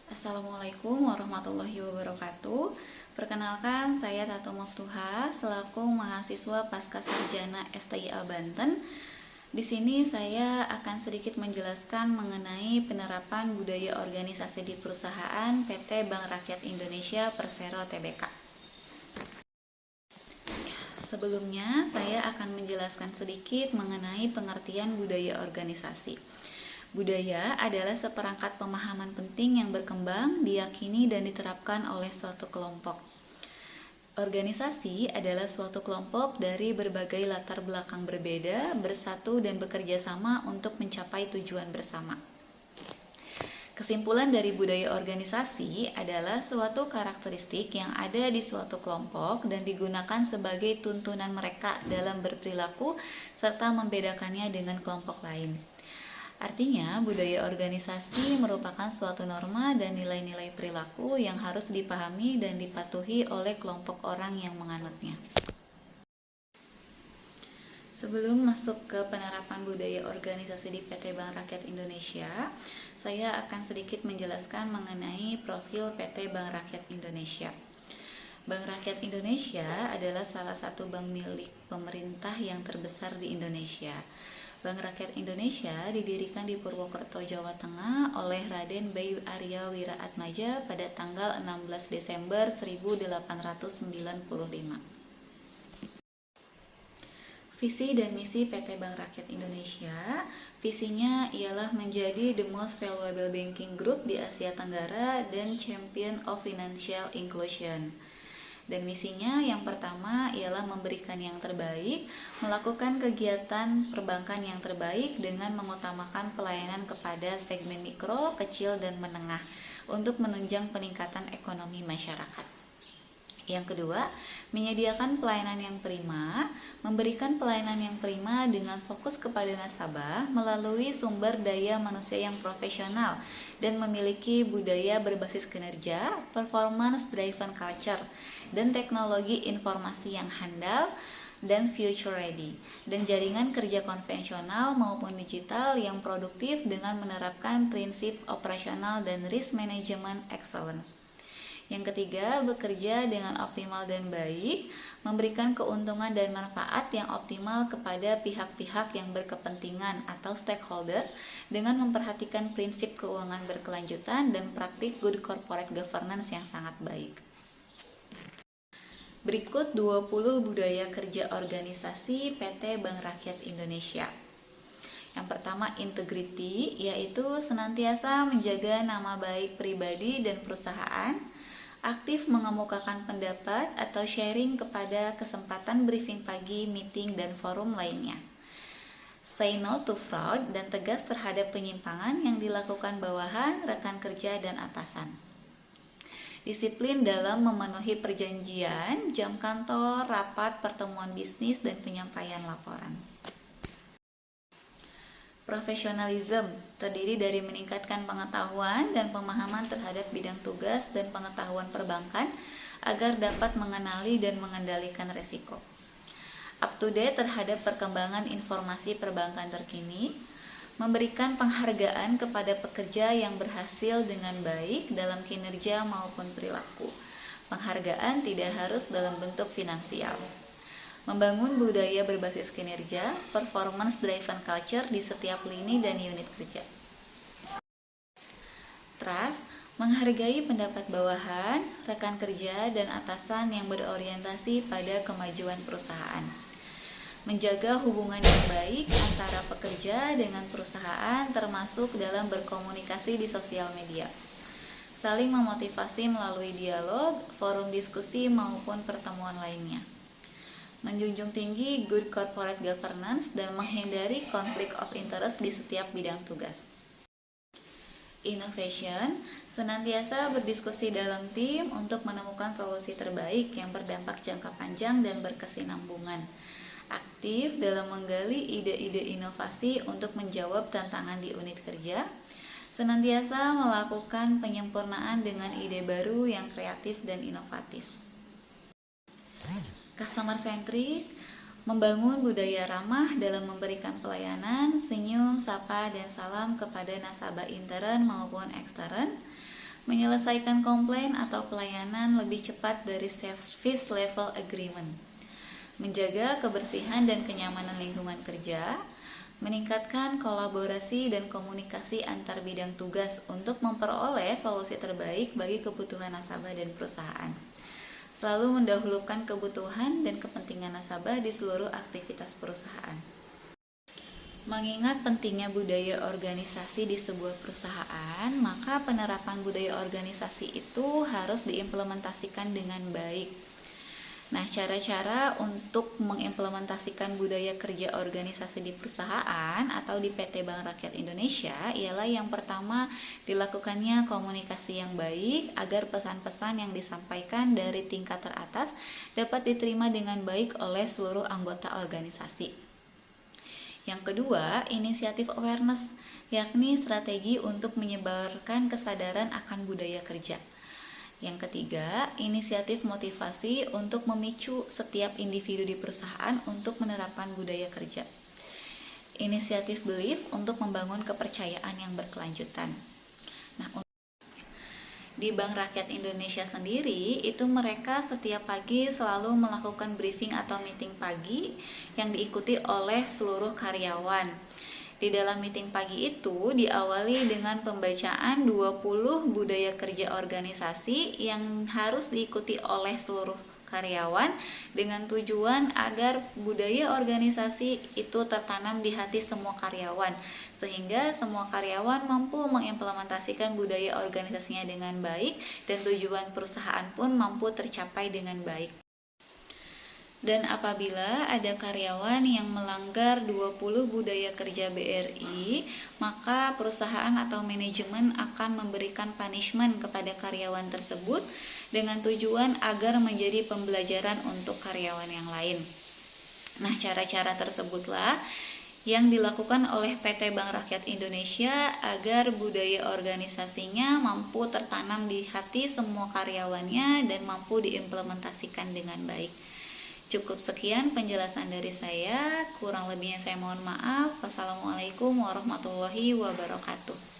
Assalamualaikum warahmatullahi wabarakatuh. Perkenalkan, saya Tatu Maftuha selaku mahasiswa Pascasarjana STIA Banten. Di sini saya akan sedikit menjelaskan mengenai penerapan budaya organisasi di perusahaan PT Bank Rakyat Indonesia Persero Tbk. Sebelumnya, saya akan menjelaskan sedikit mengenai pengertian budaya organisasi. Budaya adalah seperangkat pemahaman penting yang berkembang, diyakini dan diterapkan oleh suatu kelompok. Organisasi adalah suatu kelompok dari berbagai latar belakang berbeda, bersatu dan bekerja sama untuk mencapai tujuan bersama. Kesimpulan dari budaya organisasi adalah suatu karakteristik yang ada di suatu kelompok dan digunakan sebagai tuntunan mereka dalam berperilaku serta membedakannya dengan kelompok lain. Artinya, budaya organisasi merupakan suatu norma dan nilai-nilai perilaku yang harus dipahami dan dipatuhi oleh kelompok orang yang menganutnya. Sebelum masuk ke penerapan budaya organisasi di PT Bank Rakyat Indonesia, saya akan sedikit menjelaskan mengenai profil PT Bank Rakyat Indonesia. Bank Rakyat Indonesia adalah salah satu bank milik pemerintah yang terbesar di Indonesia. Bank Rakyat Indonesia didirikan di Purwokerto, Jawa Tengah oleh Raden Bayu Arya Wiraatmaja pada tanggal 16 Desember 1895. Visi dan misi PT Bank Rakyat Indonesia, visinya ialah menjadi the most valuable banking group di Asia Tenggara dan champion of financial inclusion. Dan misinya yang pertama ialah memberikan yang terbaik, melakukan kegiatan perbankan yang terbaik dengan mengutamakan pelayanan kepada segmen mikro, kecil, dan menengah untuk menunjang peningkatan ekonomi masyarakat. Yang kedua, menyediakan pelayanan yang prima, memberikan pelayanan yang prima dengan fokus kepada nasabah melalui sumber daya manusia yang profesional dan memiliki budaya berbasis kinerja, performance driven culture, dan teknologi informasi yang handal dan future ready, dan jaringan kerja konvensional maupun digital yang produktif dengan menerapkan prinsip operasional dan risk management excellence. Yang ketiga, bekerja dengan optimal dan baik, memberikan keuntungan dan manfaat yang optimal kepada pihak-pihak yang berkepentingan atau stakeholders dengan memperhatikan prinsip keuangan berkelanjutan dan praktik good corporate governance yang sangat baik. Berikut 20 budaya kerja organisasi PT Bank Rakyat Indonesia. Yang pertama, integrity, yaitu senantiasa menjaga nama baik pribadi dan perusahaan, aktif mengemukakan pendapat atau sharing kepada kesempatan briefing pagi, meeting, dan forum lainnya. Say no to fraud dan tegas terhadap penyimpangan yang dilakukan bawahan, rekan kerja, dan atasan. Disiplin dalam memenuhi perjanjian, jam kantor, rapat, pertemuan bisnis, dan penyampaian laporan. Profesionalism terdiri dari meningkatkan pengetahuan dan pemahaman terhadap bidang tugas dan pengetahuan perbankan agar dapat mengenali dan mengendalikan risiko. Up to date terhadap perkembangan informasi perbankan terkini, memberikan penghargaan kepada pekerja yang berhasil dengan baik dalam kinerja maupun perilaku. Penghargaan tidak harus dalam bentuk finansial. Membangun budaya berbasis kinerja, performance driven culture di setiap lini dan unit kerja. Trust, menghargai pendapat bawahan, rekan kerja, dan atasan yang berorientasi pada kemajuan perusahaan. Menjaga hubungan yang baik antara pekerja dengan perusahaan termasuk dalam berkomunikasi di sosial media. Saling memotivasi melalui dialog, forum diskusi, maupun pertemuan lainnya. Menjunjung tinggi good corporate governance dan menghindari konflik of interest di setiap bidang tugas. Innovation, senantiasa berdiskusi dalam tim untuk menemukan solusi terbaik yang berdampak jangka panjang dan berkesinambungan. Aktif dalam menggali ide-ide inovasi untuk menjawab tantangan di unit kerja. Senantiasa melakukan penyempurnaan dengan ide baru yang kreatif dan inovatif. Customer centric, membangun budaya ramah dalam memberikan pelayanan, senyum, sapa, dan salam kepada nasabah intern maupun ekstern, menyelesaikan komplain atau pelayanan lebih cepat dari service level agreement, menjaga kebersihan dan kenyamanan lingkungan kerja, meningkatkan kolaborasi dan komunikasi antar bidang tugas untuk memperoleh solusi terbaik bagi kebutuhan nasabah dan perusahaan. Selalu mendahulukan kebutuhan dan kepentingan nasabah di seluruh aktivitas perusahaan. Mengingat pentingnya budaya organisasi di sebuah perusahaan, maka penerapan budaya organisasi itu harus diimplementasikan dengan baik. Nah, cara-cara untuk mengimplementasikan budaya kerja organisasi di perusahaan atau di PT Bank Rakyat Indonesia ialah yang pertama, dilakukannya komunikasi yang baik agar pesan-pesan yang disampaikan dari tingkat teratas dapat diterima dengan baik oleh seluruh anggota organisasi. Yang kedua, inisiatif awareness, yakni strategi untuk menyebarkan kesadaran akan budaya kerja. Yang ketiga, inisiatif motivasi untuk memicu setiap individu di perusahaan untuk menerapkan budaya kerja. Inisiatif belief untuk membangun kepercayaan yang berkelanjutan. Nah, di Bank Rakyat Indonesia sendiri, itu mereka setiap pagi selalu melakukan briefing atau meeting pagi yang diikuti oleh seluruh karyawan. Di dalam meeting pagi itu diawali dengan pembacaan 20 budaya kerja organisasi yang harus diikuti oleh seluruh karyawan dengan tujuan agar budaya organisasi itu tertanam di hati semua karyawan, sehingga semua karyawan mampu mengimplementasikan budaya organisasinya dengan baik dan tujuan perusahaan pun mampu tercapai dengan baik. Dan apabila ada karyawan yang melanggar 20 budaya kerja BRI, maka perusahaan atau manajemen akan memberikan punishment kepada karyawan tersebut dengan tujuan agar menjadi pembelajaran untuk karyawan yang lain. Nah, cara-cara tersebutlah yang dilakukan oleh PT Bank Rakyat Indonesia agar budaya organisasinya mampu tertanam di hati semua karyawannya dan mampu diimplementasikan dengan baik. Cukup sekian penjelasan dari saya, kurang lebihnya saya mohon maaf. Wassalamualaikum warahmatullahi wabarakatuh.